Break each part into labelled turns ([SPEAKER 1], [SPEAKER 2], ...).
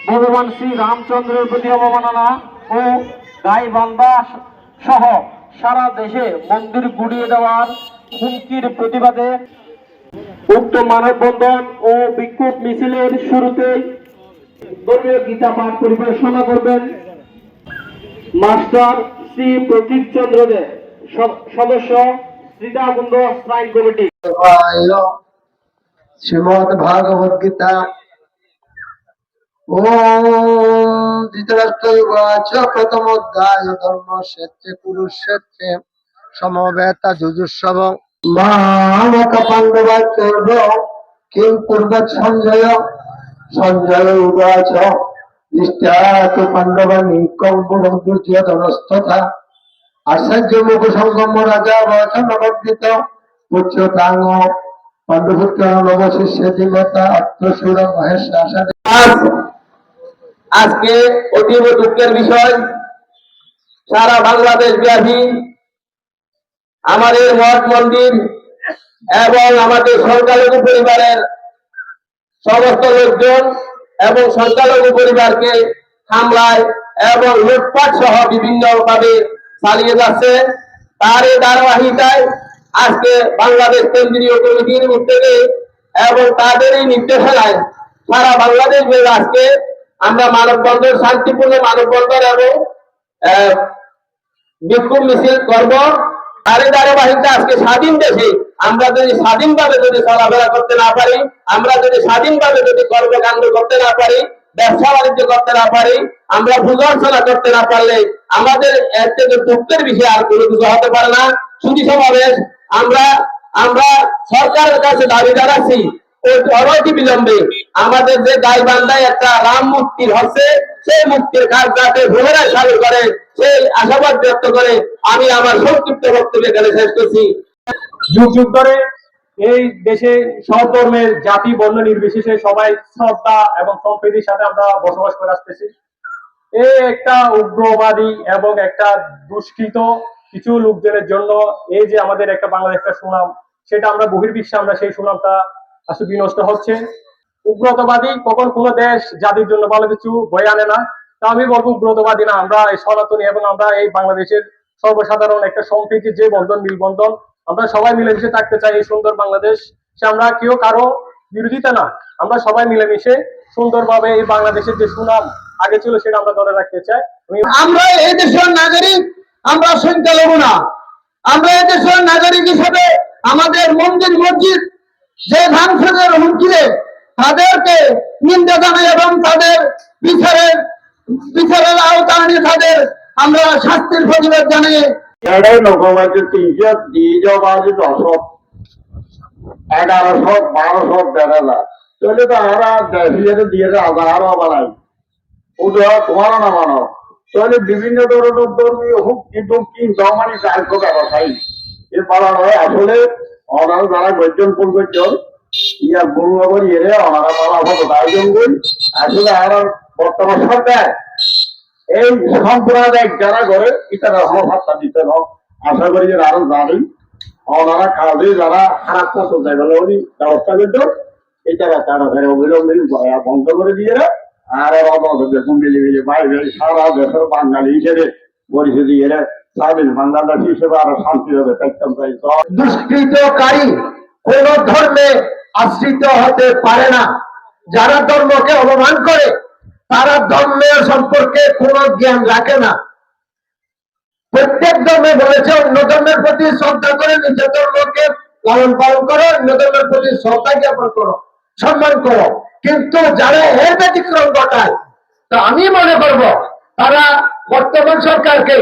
[SPEAKER 1] ভগবান শ্রী রামচন্দ্রের প্রতি অবমাননা ও গাইবান্ধা সহ সারা দেশে মন্দির গুড়িয়ে দেওয়ার হুমকির প্রতিবাদে উক্ত মানববন্ধন ও বিক্ষোভ মিছিলের শুরুতেই ধর্মীয় গীতা পাঠ পরিবেশনা করবেন মাস্টার শ্রী প্রতীক চন্দ্র দে, সদস্য শ্রীদাকুণ্ড শ্রাইন কমিটি।
[SPEAKER 2] শ্রীমদ ভাগবত গীতা। ওম ধৃতরাষ্ট্রবাচ প্রথমোধ্যায় ধর্মক্ষেত্রে কুরুক্ষেত্রে সমবেতা যুযুৎসব মামক পাণ্ডবাচ্চর্য কিং কুর্বৎ সঞ্জয়। সঞ্জয় উবাচ দৃষ্টাতু পাণ্ডবানি কং দুর্যোধনস্তথা। আশ্চর্য মুখ সঙ্গম রাজা বচন বর্ধিত উচ্চতাঙ্গ পাণ্ডুপুত্র নবশিষ্য দিবতা আত্মসুর মহেশ আশা। আজকে অতীব দুঃখের বিষয়, সারা বাংলাদেশ ব্যাপী আমাদের মঠ মন্দির এবং আমাদের সংখ্যালঘু পরিবারের সমস্ত লোকজন এবং সংখ্যালঘু পরিবারকে হামলায় এবং লুটপাট সহ বিভিন্ন ভাবে চালিয়ে যাচ্ছে। তার এই ধারাবাহিকতায় আজকে বাংলাদেশ কেন্দ্রীয় কমিটির উদ্যোগে এবং তাদেরই নির্দেশনায় সারা বাংলাদেশ আজকে আমরা মানববন্ধন, শান্তিপূর্ণ মানববন্ধন এবং বিক্ষোভ মিছিল করব। আর এই ধারাবাহিকতা আজকে স্বাধীন দেশে আমরা যদি স্বাধীনভাবে যদি চলাফেরা করতে না পারি, আমরা যদি স্বাধীনভাবে যদি কর্মকাণ্ড করতে না পারি, ব্যবসা বাণিজ্য করতে না পারি, আমরা পূজার্চনা করতে না পারলে আমাদের এর থেকে দুঃখের বিষয় আর কোনো কিছু হতে পারে না। শুধু সমাবেশ আমরা আমরা সরকারের কাছে দাবি জানাচ্ছি অনতি বিলম্বে আমাদের যে গাইবান্ধায় একটা রাম মুক্তির হচ্ছে সেই মুক্তির কাজ যাতে পুনরায় চালু করে সেই আশাবাদ ব্যক্ত করে আমি আমার সংক্ষিপ্ত বক্তব্য এখানে শেষ করছি।
[SPEAKER 1] যুগ যুগ ধরে এই দেশে সব ধর্মের জাতি বর্ণ নির্বিশেষে সবাই শ্রদ্ধা এবং সম্প্রীতির সাথে আমরা বসবাস করে আসতেছি। এই একটা উগ্রবাদী এবং একটা দুষ্কৃত কিছু লোকজনের জন্য এই যে আমাদের একটা বাংলাদেশ একটা সুনাম, সেটা আমরা বহির্বিশ্বে আমরা সেই সুনামটা আসলে বিনষ্ট হচ্ছে। উগ্রতাবাদী কখন কোনো দেশ জাতির জন্য ভালো কিছু বয়ে আনে না। তা আমি বলবো উগ্রতাবাদী না, আমরা এই সনাতনী এবং আমরা এই বাংলাদেশের সর্বসাধারণ একটা সম্প্রীতির যে বন্ধন, মিলবন্ধন, আমরা সবাই মিলেমিশে থাকতে চাই এই সুন্দর বাংলাদেশ। সে আমরা কেউ কারো বিরোধিতা না, আমরা সবাই মিলেমিশে সুন্দরভাবে এই বাংলাদেশের যে সুনাম আগে ছিল সেটা আমরা ধরে রাখতে চাই।
[SPEAKER 2] আমরা এই দেশের নাগরিক, আমরা সংখ্যালঘু না। আমরা এই দেশের নাগরিক হিসেবে আমাদের মন্দির মসজিদ যে ভাঙচুরের হুমকিরে তাদেরকে নিন্দা জানাই এবং তাদের বিচারের আওতা আনে তাদের আমরা শাস্তির প্রতিবাদ জানাই।
[SPEAKER 3] এটাই লোকবাজি 300 1100 1200 দেখা যায় চলে তো আমরা দেশিয়ে দিয়ে আরো বাড়াই ওটা তোমারও না মানো তাহলে বিভিন্ন ধরনের ধর্মীয় হুমকি টুমকি জমানি কার্য ব্যবসায়ী এ পালন হয়। আসলে ওনারা যারা গর্জন পরিবর্তন ইয়া গুরু আবার ইয়ে ওনারা পালা হতো আয়োজন করি। আসলে আমরা বর্তমান সরকার এই সম্প্রদায় যারা করে ইতারা হত্যা দিতে হোক আশা করি যে আরো জানি ওনারা কাজে যারা খারাপ করতে চাই বলে উনি ব্যবস্থা করতো এটারা তারা অবিলম্বে বন্ধ করে দিয়ে আর দেখুন মিলিমিলি বাইরে সারা দেশের বাঙালি হিসেবে পরিস্থিতি এরা স্বাধীন বাংলাদেশ হিসেবে আরো শান্তি হবে থাকতাম চাই।
[SPEAKER 2] দুষ্কৃতকারী কোন ধর্মে আশ্রিত হতে পারে না। যারা ধর্মকে অপমান করে তারা ধর্মের সম্পর্কে কোনো জ্ঞান রাখে না। প্রত্যেক ধর্মে বলেছে অন্য ধর্মের প্রতি শ্রদ্ধা করে নিজের ধর্মকে লালন পালন করো, অন্য ধর্মের প্রতি শ্রদ্ধা জ্ঞাপন করো, সম্মান করো। কিন্তু যারা এর ব্যতিক্রম ঘটায় তা আমি মনে করব তারা বর্তমান সরকারকে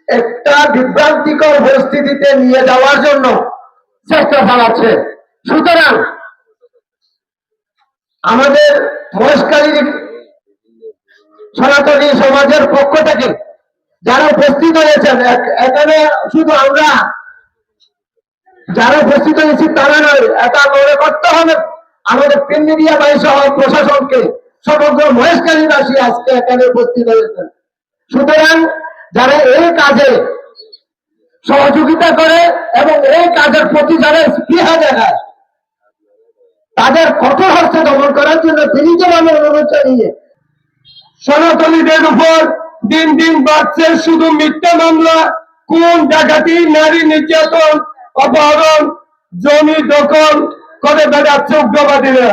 [SPEAKER 2] একটা বিভ্রান্তিকর পরিস্থিতিতে নিয়ে যাওয়ার জন্য চেষ্টা চালাচ্ছে। সুতরাং আমাদের মহেশখালী সনাতনী সমাজের পক্ষ থেকে যারা উপস্থিত হয়েছেন, এখানে শুধু আমরা যারা উপস্থিত হয়েছি তারা নয়, এটা মনে করতে হবে আমাদের প্রিন্ট মিডিয়া বাই সহ প্রশাসনকে, সমগ্র মহেশখালীবাসী আজকে এখানে উপস্থিত হয়েছেন। সুতরাং যারা এই কাজে সহযোগিতা করে এবং এই কাজের প্রতি যারা স্পৃহা দেখায়
[SPEAKER 4] তাদের কঠোর হস্তে দমন করার জন্য বিনীতভাবে অনুরোধ জানিয়ে
[SPEAKER 2] সনাতনীদের উপর দিন দিন বাড়ছে শুধু মিথ্যা মামলা, খুন, ডাকাতি, নারী নির্যাতন, অপহরণ, জমি দখল করে বেড়াচ্ছে উগ্রবাদীরা।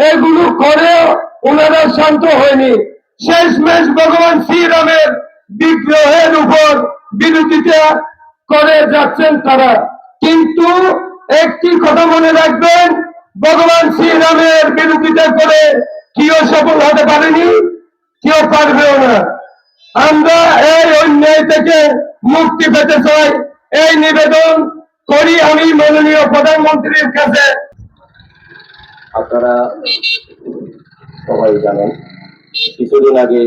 [SPEAKER 2] এগুলো করেও ওনারা শান্ত হয়নি। শেষমেশ ভগবান শ্রীরামের বিগ্রহের উপর বিরোধিতা করে যাচ্ছেন তারা। কিন্তু একটি কথা মনে রাখবেন, ভগবান শ্রীরামের বিরোধিতা করে কেউ সফল হতে পারেনি, কেউ পারবেও না। আমরা এই অন্যায় থেকে মুক্তি পেতে চাই, এই নিবেদন করি আমি মাননীয় প্রধানমন্ত্রীর কাছে।
[SPEAKER 5] আপনারা সবাই জানেন, কিছুদিন আগে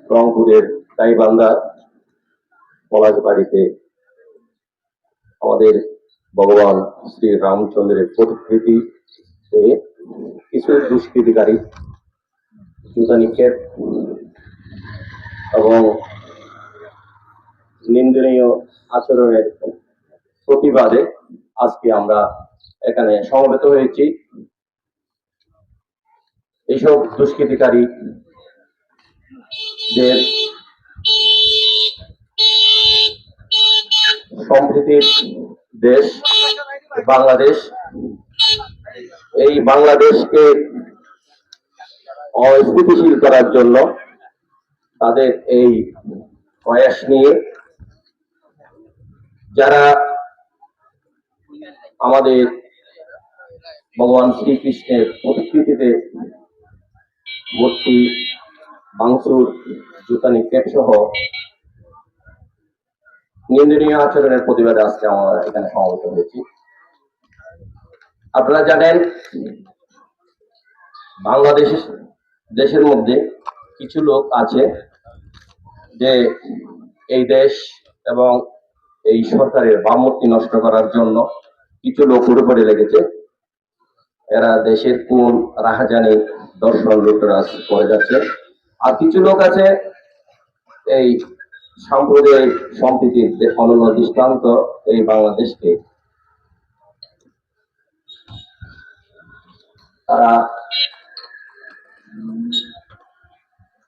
[SPEAKER 5] রংপুরের গাইবান্ধা পলাশবাড়িতে আমাদের ভগবান শ্রী রামচন্দ্রের প্রতিকৃতিতে কিছু দুষ্কৃতিকারী জুতা নিক্ষেপ এবং নিন্দনীয় আচরণের প্রতিবাদে আজকে আমরা এখানে সমবেত হয়েছি। এইসব দুষ্কৃতিকারীদের সম্প্রীতির দেশ বাংলাদেশ, এই বাংলাদেশকে অস্থিতিশীল করার জন্য তাদের এই প্রয়াস নিয়ে যারা আমাদের ভগবান শ্রীকৃষ্ণের প্রতিকৃতিতে মূর্তি ভাঙচুর, জুতা নিক্ষেপ সহ নিন্দনীয় আচরণের প্রতিবাদে আজকে আমরা এখানে সমবেত হয়েছি। আপনারা জানেন, বাংলাদেশ দেশের মধ্যে কিছু লোক আছে যে এই দেশ এবং এই সরকারের ভাবমূর্তি নষ্ট করার জন্য কিছু লোক উপরে লেগেছে। এরা দেশের কোন রাহাজানি দর্শন লুটরাজ করে যাচ্ছে। আর কিছু লোক আছে এই সাম্প্রদায়িক সম্প্রীতির যে অনন্য দৃষ্টান্ত এই বাংলাদেশকে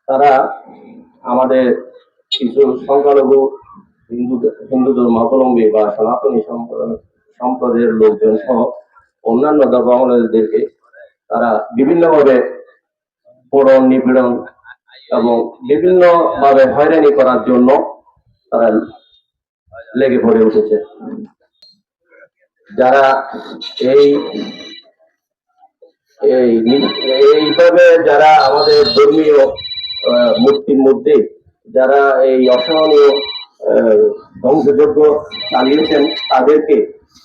[SPEAKER 5] তারা আমাদের কিছু সংখ্যালঘু হিন্দু ধর্মাবলম্বী বা সনাতনী সম্প্রদায়ের লোকজন সহ অন্যান্য ধর্মাবলম্বীদেরকে তারা বিভিন্নভাবে পীড়ন, নিপীড়ন এবং বিভিন্নভাবে হয়রানি করার জন্য তারা লেগে পড়ে উঠেছে। যারা এইভাবে যারা আমাদের ধর্মীয় মূর্তির মধ্যে যারা এই অসহনীয় ধ্বংসযজ্ঞ চালিয়েছেন তাদেরকে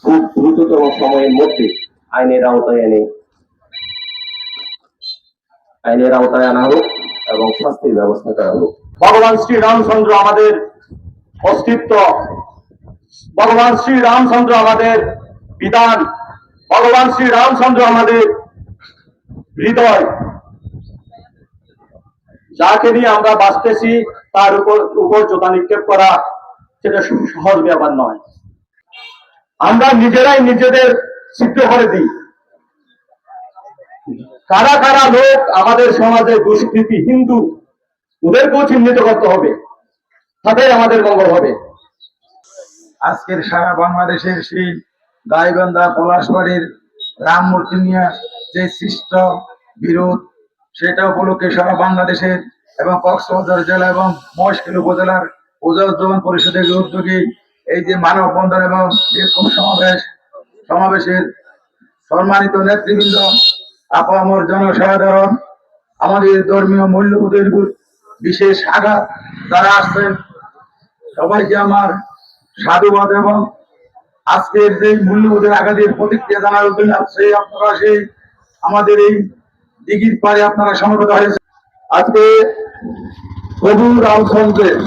[SPEAKER 5] খুব দ্রুততম সময়ের মধ্যে আইনের আওতায় আনা হোক এবং শাস্তির ব্যবস্থা করা হোক।
[SPEAKER 1] ভগবান শ্রী রামচন্দ্র আমাদের অস্তিত্ব, ভগবান শ্রী রামচন্দ্র আমাদের বিধান, ভগবান শ্রী রামচন্দ্র আমাদের হৃদয়। যাকে নিয়ে আমরা বাঁচতেছি তার উপর জোতা নিক্ষেপ করা সেটা সহজ ব্যাপার নয়। আমরা নিজেরাই নিজেদের ছিদ্র করে দিই। কারা কারা লোক আমাদের সমাজে দুষ্কৃতী হিন্দু, ওদেরকেও চিহ্নিত করতে হবে, তাতেই আমাদের মঙ্গল হবে।
[SPEAKER 4] আজকের সারা বাংলাদেশের সেই গাইবান্ধা পলাশবাড়ির রাম মূর্তি নিয়ে যে সৃষ্ট বিরোধ, সেটা উপলক্ষে সারা বাংলাদেশের এবং কক্সবাজার জেলা এবং মহেশখালী উপজেলার উদয়ন পরিষদের উদ্যোগে এই যে মানববন্ধন এবং বিক্ষোভ সমাবেশের সম্মানিত নেতৃবৃন্দ, আপামর জনসাধারণ, আমাদের ধর্মীয় মূল্যবোধের বিশেষ আঘাত যারা আসছেন, সবাইকে আমার সাধুবাদ। এবং আজকের যে মূল্যবোধের আঘাতের প্রতিক্রিয়া জানার জন্য সেই আপনারা সেই আমাদের এই দিঘির পাড়ে আপনারা সমবেত হয়েছে।
[SPEAKER 3] আজকে প্রভু রামচন্দ্রের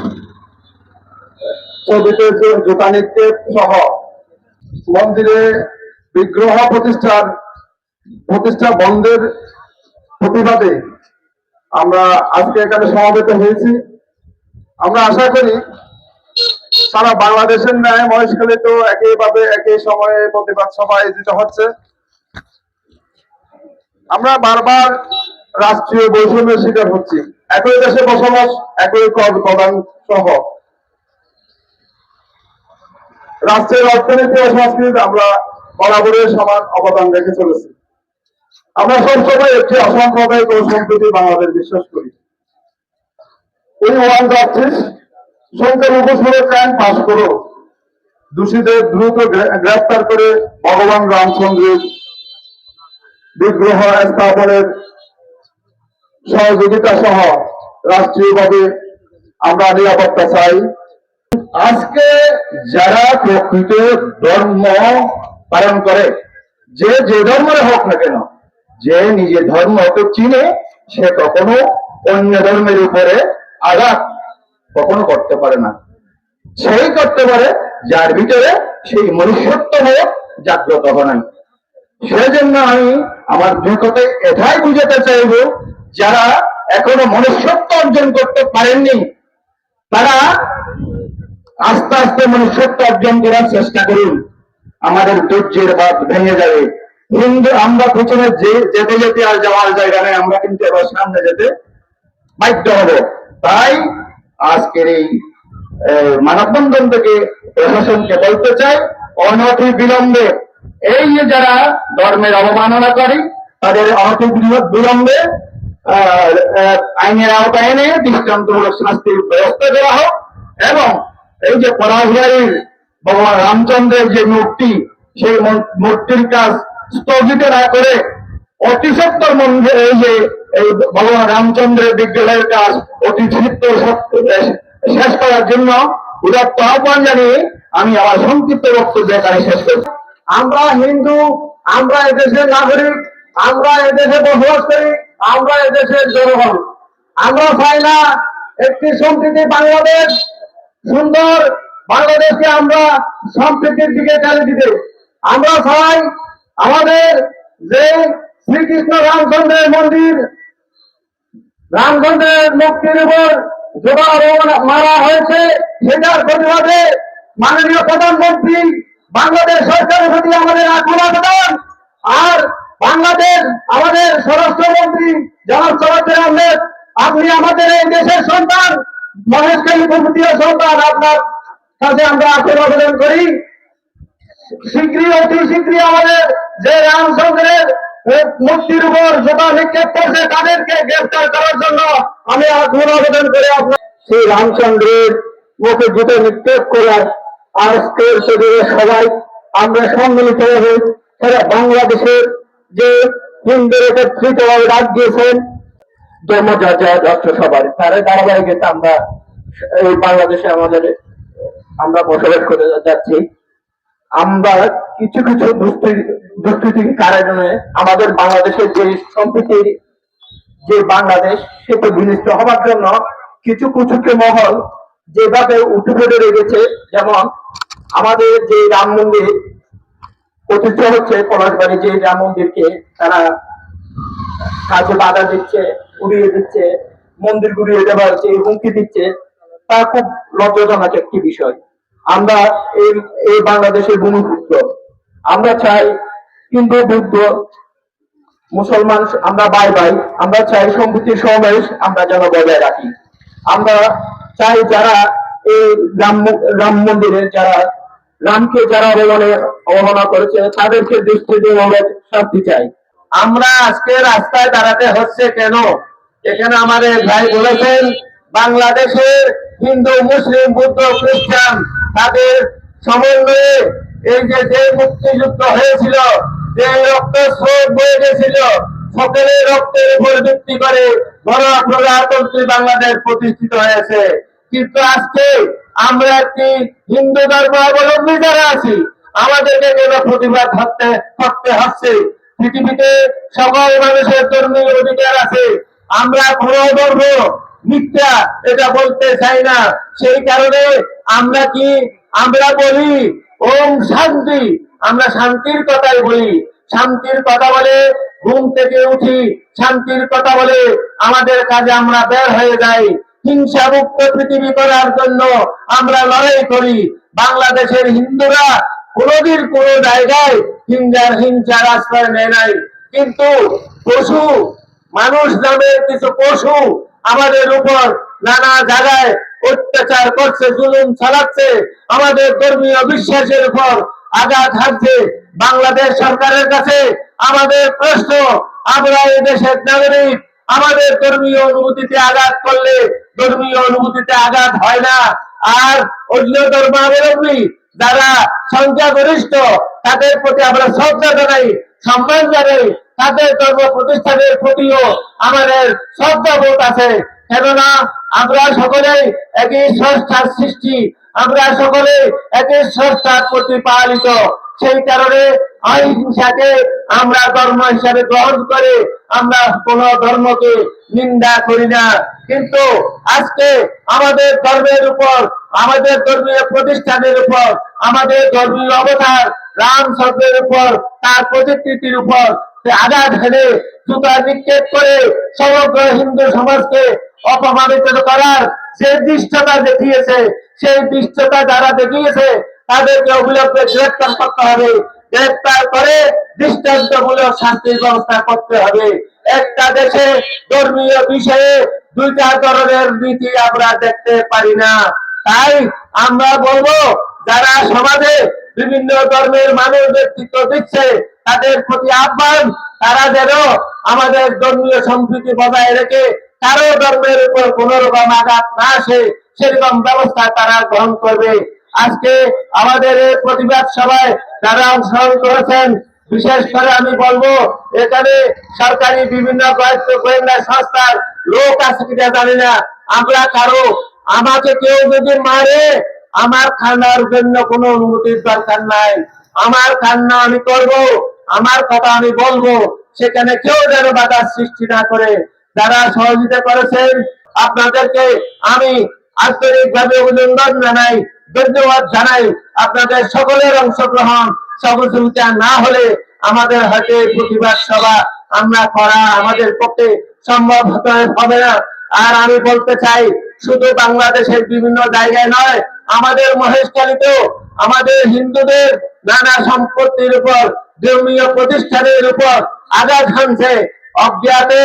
[SPEAKER 3] ছবিতে জোতা নিক্ষেপ সহ মন্দিরে বিগ্রহ প্রতিষ্ঠা বন্ধের প্রতিবাদে আমরা আজকে এখানে সমবেত হয়েছি। আমরা আশা করি সারা বাংলাদেশের ন্যায় মহেশখালীতেও একইভাবে একই সময়ে প্রতিবাদ সভা আয়োজিত হচ্ছে। আমরা বারবার রাষ্ট্রীয় বৈষম্যের শিকার হচ্ছি। একই দেশে বসবাস, একই কর প্রদান সহ রাষ্ট্রের অর্থনীতি ও সংস্কৃতিতে আমরা বরাবরের সমান অবদান রেখে চলেছি। আমরা সবসময় একটি অসাম্প্রদায়িক ও সম্প্রীতি বাংলাদেশ বিশ্বাস করি। এই ওয়ান জাস্টিস সংখ্যালঘু সুরক্ষা আইন পাশ করো, দোষীদের দ্রুত গ্রেফতার করে ভগবান রামচন্দ্রের বিগ্রহ স্থাপনের সহযোগিতা সহ রাষ্ট্রীয়ভাবে আমরা নিরাপত্তা চাই। আজকে যারা প্রকৃত ধর্ম পালন করে, যে যে ধর্মের হোক না কেন, যে নিজের ধর্মকে চিনে সে কখনো অন্য ধর্মের উপরে আঘাত কখনো করতে পারে না। সেই করতে পারে যার ভিতরে সেই মনুষ্যত্ব জাগ্রত হয়। সেজন্য আমি আমার দুই কথায় এটাই বুঝাতে চাইব, যারা এখনো মনুষ্যত্ব অর্জন করতে পারেননি তারা আস্তে আস্তে মনুষ্যত্ব অর্জন করার চেষ্টা করুন। আমাদের ধৈর্যের বাঁধ ভেঙে যাবে। হিন্দু আমরা পিছনে যেতে যেতে আর যাওয়ার জায়গা নেই, আমরা কিন্তু এবার সামনে যেতে বাধ্য হব। তাই আজকের এই মানববন্ধন থেকে প্রশাসনকে বলতে চাই, অনতি বিলম্বে এই যে যারা ধর্মের অবমাননা করে তাদের অনতি বিলম্বে আইনের আওতায় এনে দৃষ্টান্তমূলক শাস্তির ব্যবস্থা দেওয়া হোক, এবং এই যে পরাশবাড়ির ভগবান রামচন্দ্রের যে মূর্তি, সেই মূর্তির কাজ স্থগিত না করে অতি সত্তর মন্দির এই যে এই ভগবান রামচন্দ্রের বিগ্রহের কাজ অতি শেষ করার জন্য উদাত্ত আহ্বান জানিয়ে আমি আমার সংক্ষিপ্ত বক্তব্য এখানে শেষ করছি। আমরা হিন্দু, আমরা এদেশের নাগরিক, আমরা এদেশে বসবাস করি, আমরা এদেশের জনগণ। আমরা চাই না একটি সম্প্রীতি বাংলাদেশ, সুন্দর বাংলাদেশকে আমরা সম্প্রীতির দিকে চালিয়ে দিতে। আমরা চাই আমাদের যে শ্রীকৃষ্ণ রামচন্দ্রের মন্দির, রামচন্দ্রের মূর্তির উপর জোড়া মারা হয়েছে, সেটার প্রতিবাদে মাননীয় প্রধানমন্ত্রী বাংলাদেশ সরকারের প্রতি আমাদের আকুল আবেদন, আর বাংলাদেশ আমাদের স্বরাষ্ট্রমন্ত্রী জনাব সরকার আহমেদ, আপনি আমাদের এই দেশের সন্তান, মহেশখালী উপজাতীয় সন্তান, আপনার কাছে আমরা আকুল আবেদন করি, শীঘ্রই অতি শীঘ্রই আমাদের যে রামচন্দ্রের মূর্তির উপর জোতা নিক্ষেপ করছে তাদেরকে গ্রেফতার করার জন্য আমি আকুল আবেদন করে আপনার সেই রামচন্দ্রের মুখে জুতো নিক্ষেপ করার আজকের সেদিনে সবাই আমরা সম্মিলিত হয়ে সারা বাংলাদেশের যে হিন্দুর একত্রিতভাবে ডাক দিয়েছেন রাষ্ট্র সবার, তার ধারাবাহিকতা আমরা এই বাংলাদেশে আমরা বসবাস করে যাচ্ছি। আমরা কিছু কিছু দুষ্কৃতির কারণে আমাদের বাংলাদেশের যে সম্প্রীতির যে বাংলাদেশ সেটা বিনষ্ট হবার জন্য কিছু কুচুকে মহল যেভাবে উঠে পড়ে রেখেছে, যেমন আমাদের যে রাম মন্দির প্রতিষ্ঠা হচ্ছে পলাশবাড়ি, যে রাম মন্দিরকে তারা কাজে বাধা দিচ্ছে, উড়িয়ে দিচ্ছে, মন্দির গুড়িয়ে দেওয়ার যে হুমকি দিচ্ছে, তা খুব লজ্জাজনক একটি বিষয়। আমরা এই বাংলাদেশের ভূমিপুত্র, আমরা চাই হিন্দু বৌদ্ধ মুসলমান আমরা ভাই ভাই, আমরা চাই সম্প্রীতির সমাবেশ আমরা যেন বজায় রাখি। আমরা চাই যারা এই রাম মন্দিরে যারা রামকে যারা অবমাননা করেছে তাদেরকে দৃষ্টিতে শাস্তি চাই। আমরা আজকে রাস্তায় দাঁড়াতে হচ্ছে কেন? এখানে আমাদের ভাই বলেছেন বাংলাদেশের হিন্দু, মুসলিম, বৌদ্ধ, খ্রিস্টান তাদের সমন্বয়ে এই যে মুক্তিযুদ্ধ হয়েছিল, যে রক্ত স্রোত বয়ে গেছিল, সকলের রক্তের উপর ভিত্তি করে গণপ্রজাতন্ত্রী বাংলাদেশ প্রতিষ্ঠিত হয়েছে। কিন্তু আজকে আমরা একটি হিন্দু ধর্ম অবলম্বী যারা আছি, আমাদেরকে কেন প্রতিবাদ করতে হচ্ছে? পৃথিবীতে সকল মানুষের ধর্মীয় অধিকার আছে, আমরা কোন ধর্ম মিথ্যা এটা বলতে চাই না। সেই কারণে আমরা বলি ওম শান্তি, আমরা শান্তির কথাই বলি। শান্তির কথা বলে ঘুম থেকে উঠি, শান্তির কথা বলে আমাদের কাজে আমরা বের হয়ে যাই। হিংসা মুক্ত পৃথিবী করার জন্য আমরা লড়াই করি। বাংলাদেশের হিন্দুরা কোনোদিন কোনো জায়গায় হিংসার আশ্রয় নেয় নাই।
[SPEAKER 2] কিন্তু পশু মানুষ নামের কিছু পশু আমাদের উপর নানা জায়গায় অত্যাচার করছে, জুলুম চালাচ্ছে, আমাদের ধর্মীয় বিশ্বাসের উপর আঘাত হানছে। বাংলাদেশ সরকারের কাছে আমাদের প্রশ্ন, আমরা এই দেশের নাগরিক, আমাদের ধর্মীয় অনুভূতিতে আঘাত করলে ধর্মীয় অনুভূতিতে আঘাত হয় না। আর অন্য ধর্মাবলম্বী যারা সংখ্যাগরিষ্ঠ তাদের প্রতি আমরা শ্রদ্ধা জানাই, সম্মান জানাই, তাদের ধর্ম প্রতিষ্ঠানের প্রতিও আমাদের শ্রদ্ধাবোধ আছে। কেননা আমরা সকলে একই স্রষ্টার সৃষ্টি, আমরা সকলে একই স্রষ্টার প্রতিপালিত। সেই কারণে অহিংসাকে আমরা ধর্ম হিসাবে গ্রহণ করে আমরা কোন ধর্মকে নিন্দা করি না। কিন্তু আজকে আমাদের ধর্মের উপর, আমাদের ধর্মীয় প্রতিষ্ঠানের উপর, আমাদের ধর্মীয় অবতার রামচন্দ্রের উপর, তার প্রতিকৃতির উপর আঘাত হেনে জুতা নিক্ষেপ করে সমগ্র হিন্দু সমাজকে অপমানিত করার যে দৃষ্টতা দেখিয়েছে, সেই দৃষ্টতা যারা দেখিয়েছে তাদেরকে অবিলম্বে গ্রেফতার করতে হবে। গ্রেফতার করে দৃষ্টান্তমূলক শাস্তির ব্যবস্থা করতে হবে। একটা দেশে ধর্মীয় বিষয়ে দুইটা ধরনের নীতি আমরা দেখতে পারি না। তাই আমরা বলবো, যারা সমাজে বিভিন্ন ধর্মের মানুষ নেতৃত্ব দিচ্ছে তাদের প্রতি আহ্বান, তারা যেন আমাদের ধর্মীয় সম্প্রীতি বজায় রেখে কারো ধর্মের উপর কোন রকম আঘাত না আসে সেরকম ব্যবস্থা তারা গ্রহণ করবে। আজকে আমাদের এই প্রতিবাদ সভায় যারা অংশগ্রহণ করেছেন, বিশেষ করে আমি বলবো এখানে সরকারি বিভিন্ন গোয়েন্দা সংস্থার লোক আছে কিনা জানি না, আমরা কারো, আমাকে কেউ যদি মারে আমার খান্নার জন্য কোনো অনুমতির দরকার নাই। আমার কান্না আমি করব, আমার কথা আমি বলবো, সেখানে কেউ যেন বাধার সৃষ্টি না করে। যারা সহযোগিতা করেছেন আপনাদেরকে আমি আন্তরিকভাবে অভিনন্দন জানাই, ধন্যবাদ জানাই। আপনাদের সকলের অংশগ্রহণ সহযোগিতা না হলে আমাদের হয়তো প্রতিবাদ সভা আমরা করা আমাদের পক্ষে সম্ভব হবে না। আর আমি বলতে চাই, শুধু বাংলাদেশের বিভিন্ন জায়গায় নয়, আমাদের মহেশখালীতেও আমাদের হিন্দুদের নানা সম্পত্তির উপর, ধর্মীয় প্রতিষ্ঠানের উপর আঘাত হানছে, অজ্ঞাতে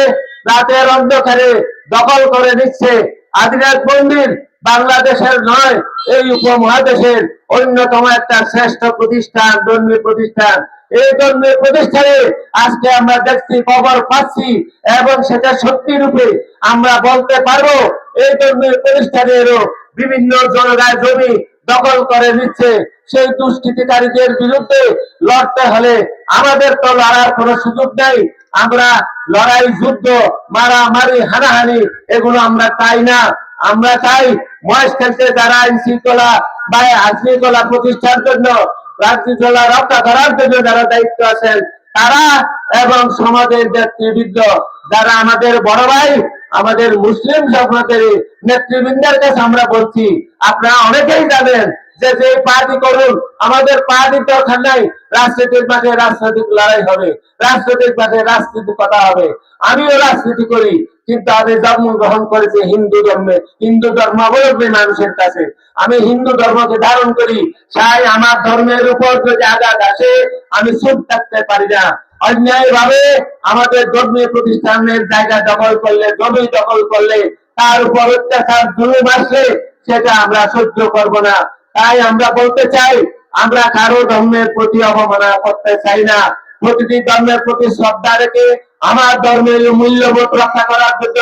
[SPEAKER 2] রাতের অন্ধকারে দখল করে নিচ্ছে। আদিনাথ মন্দির বাংলাদেশের নয়, এই উপমহাদেশের অন্যতম একটা শ্রেষ্ঠ প্রতিষ্ঠান, ধর্মীয় প্রতিষ্ঠান। এই ধর্মীয় প্রতিষ্ঠানে আজকে আমরা দেখছি, খবর পাচ্ছি, এবং সেটা সত্যি রূপে আমরা বলতে পারবো এই ধর্মীয় প্রতিষ্ঠানেরও বিভিন্ন জনগণ জমি দখল করে নিচ্ছে। সেই দুষ্কৃতিকারীদের বিরুদ্ধে লড়তে হলে আমাদের তো লড়ার কোনো সুযোগ নেই। আমরা লড়াই, যুদ্ধ, মারামারি, হানাহানি এগুলো আমরা চাই না। আমরা চাই মহেশখালীতে যারা আইন শৃঙ্খলা বা আইনশৃঙ্খলা প্রতিষ্ঠার জন্য, রাজ্যশৃঙ্খলা রক্ষা করার জন্য যারা দায়িত্ব আছেন তারা, এবং সমাজের নেতৃবৃন্দ যারা আমাদের বড় ভাই, আমাদের মুসলিম সম্প্রদায়ের নেতৃবৃন্দের কাছে আমরা বলছি, আপনারা অনেকেই জানেন যে যে পার্টি করুন, আমাদের পার্টির দরকার নাই। রাজনীতির মাঠে রাজনৈতিক লড়াই হবে, রাজনৈতিক মাঠে রাজনীতি কথা হবে। আমিও রাজনীতি করি, কিন্তু আমি জন্মগ্রহণ করেছি হিন্দু ধর্মে, হিন্দু ধর্মাবলম্বী মানুষের কাছে। আমি হিন্দু ধর্মকে ধারণ করি, তাই আমার ধর্মের উপর যদি আঘাত আসে আমি চুপ থাকতে পারি না। অন্যায় ভাবে আমাদের ধর্মীয় প্রতিষ্ঠানের জায়গা দখল করলে, জমি দখল করলে, তার উপর অত্যাচার জুলুম আসলে সেটা আমরা সহ্য করব না। তাই আমরা বলতে চাই, আমরা কারো ধর্মের প্রতি অবমাননা করতে চাই না। প্রতিটি ধর্মের প্রতি শ্রদ্ধা রেখে আমার ধর্মের মূল্যবোধ রক্ষা করার জন্য,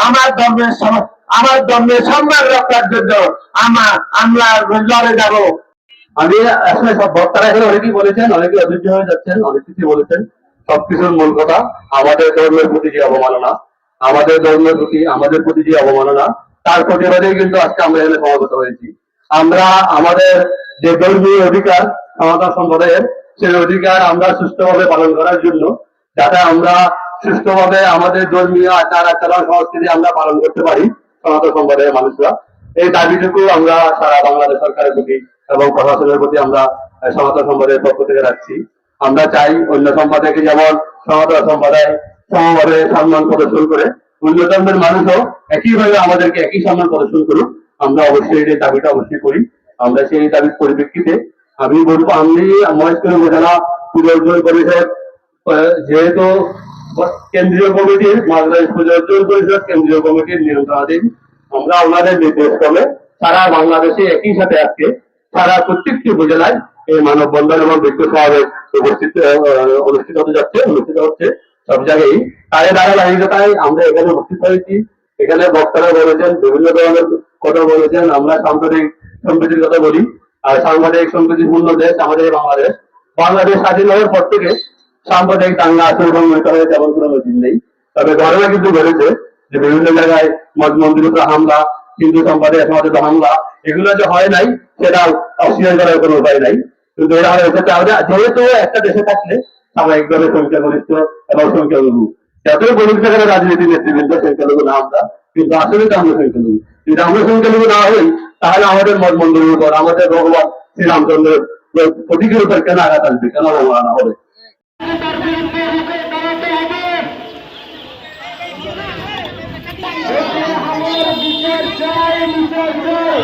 [SPEAKER 2] আমার ধর্মের সম্মান রক্ষার জন্য আমরা লড়ে যাব।
[SPEAKER 3] আমি আসলে সব বক্তারা এখানে অনেকেই বলেছেন, অনেকে অধৈর্য হয়ে যাচ্ছেন, অনেক কিছু বলেছেন। সবকিছুর মূল কথা আমাদের ধর্মের প্রতি যে অবমাননা, আমাদের ধর্মের প্রতি আমাদের প্রতি যে অবমাননা, তার প্রতিবাদেই কিন্তু আজকে আমরা এখানে সমাবেত হয়েছি। আমরা আমাদের যে ধর্মীয় অধিকার সনাতন সম্প্রদায়ের, সেই অধিকার আমরা সুষ্ঠুভাবে পালন করার জন্য, যাতে আমরা সুষ্ঠুভাবে আমাদের ধর্মীয় আচার আচরণ সংস্কৃতি আমরা পালন করতে পারি সনাতন সম্প্রদায়ের মানুষরা, এই দাবিটুকু আমরা সারা বাংলাদেশ সরকারের প্রতি এবং প্রশাসনের প্রতি আমরা সনাতন সম্প্রদায়ের পক্ষ থেকে রাখছি। আমরা চাই অন্য সম্প্রদায়কে যেমন সনাতন সম্প্রদায় সমভাবে সম্মান প্রদর্শন করে, অন্য ধর্মের মানুষও একইভাবে আমাদেরকে একই সম্মান প্রদর্শন করুক। আমরা অবশ্যই এই দাবিটা অবশ্যই করি। আমরা সেই দাবির পরিপ্রেক্ষিতে আমি বলবো, আমি মহেশখালী উপজেলা পুজো পরিষদ
[SPEAKER 1] যেহেতু কেন্দ্রীয় কমিটির মাদ্রাজ পূজন পরিষদ কেন্দ্রীয় কমিটির নিয়ন্ত্রণাধীন, আমরা ওনাদের নির্দেশ ক্রমে সারা বাংলাদেশে একই সাথে আজকে সারা প্রত্যেকটি উপজেলায় এই মানববন্ধন এবং বিক্ষোভ সমাবেশ অনুষ্ঠিত হচ্ছে সব জায়গায়। তার ধারাবাহিকতায় আমরা এখানে উপস্থিত হয়েছি। এখানে বক্তারা বলেছেন, বিভিন্ন ধরনের কথা বলেছেন। আমরা সাম্প্রদায়িক সম্প্রীতির কথা বলি, আর সাংবাদিক সম্প্রীতিপূর্ণ দেশ আমাদের এই বাংলাদেশ। বাংলাদেশ স্বাধীন হওয়ার পর থেকে সাম্প্রদায়িক দাঙ্গা আচরণ হয়ে তেমন কোনো নজির নেই। তবে ঘটনা কিন্তু ঘটেছে যে বিভিন্ন জায়গায় মঠ মন্দিরের উপর হামলা, হিন্দু সম্প্রদায়ের সমাজের হামলা, এগুলো যে হয় নাই সেটা অস্বীকার করার কোনো উপায় নাই। কিন্তু এটা হয়েছে যেহেতু একটা দেশে থাকলে সাময়িকভাবে সংখ্যাগরিষ্ঠ এবং সংখ্যালঘু, যতই বলুক সেখানে রাজনীতি নেতৃবৃন্দ সংখ্যালঘু না আমরা, কিন্তু আসলে তো আমরা সংখ্যালঘু। যদি আমরা সংখ্যালঘু না হই তাহলে আমাদের মঠ মন্দিরের উপর, আমাদের ভগবান শ্রীরামচন্দ্রের প্রতীকের উপর কেন আঘাত আসবে, কেন অবমাননা হবে?
[SPEAKER 6] বিচার চাই, বিচার চাই।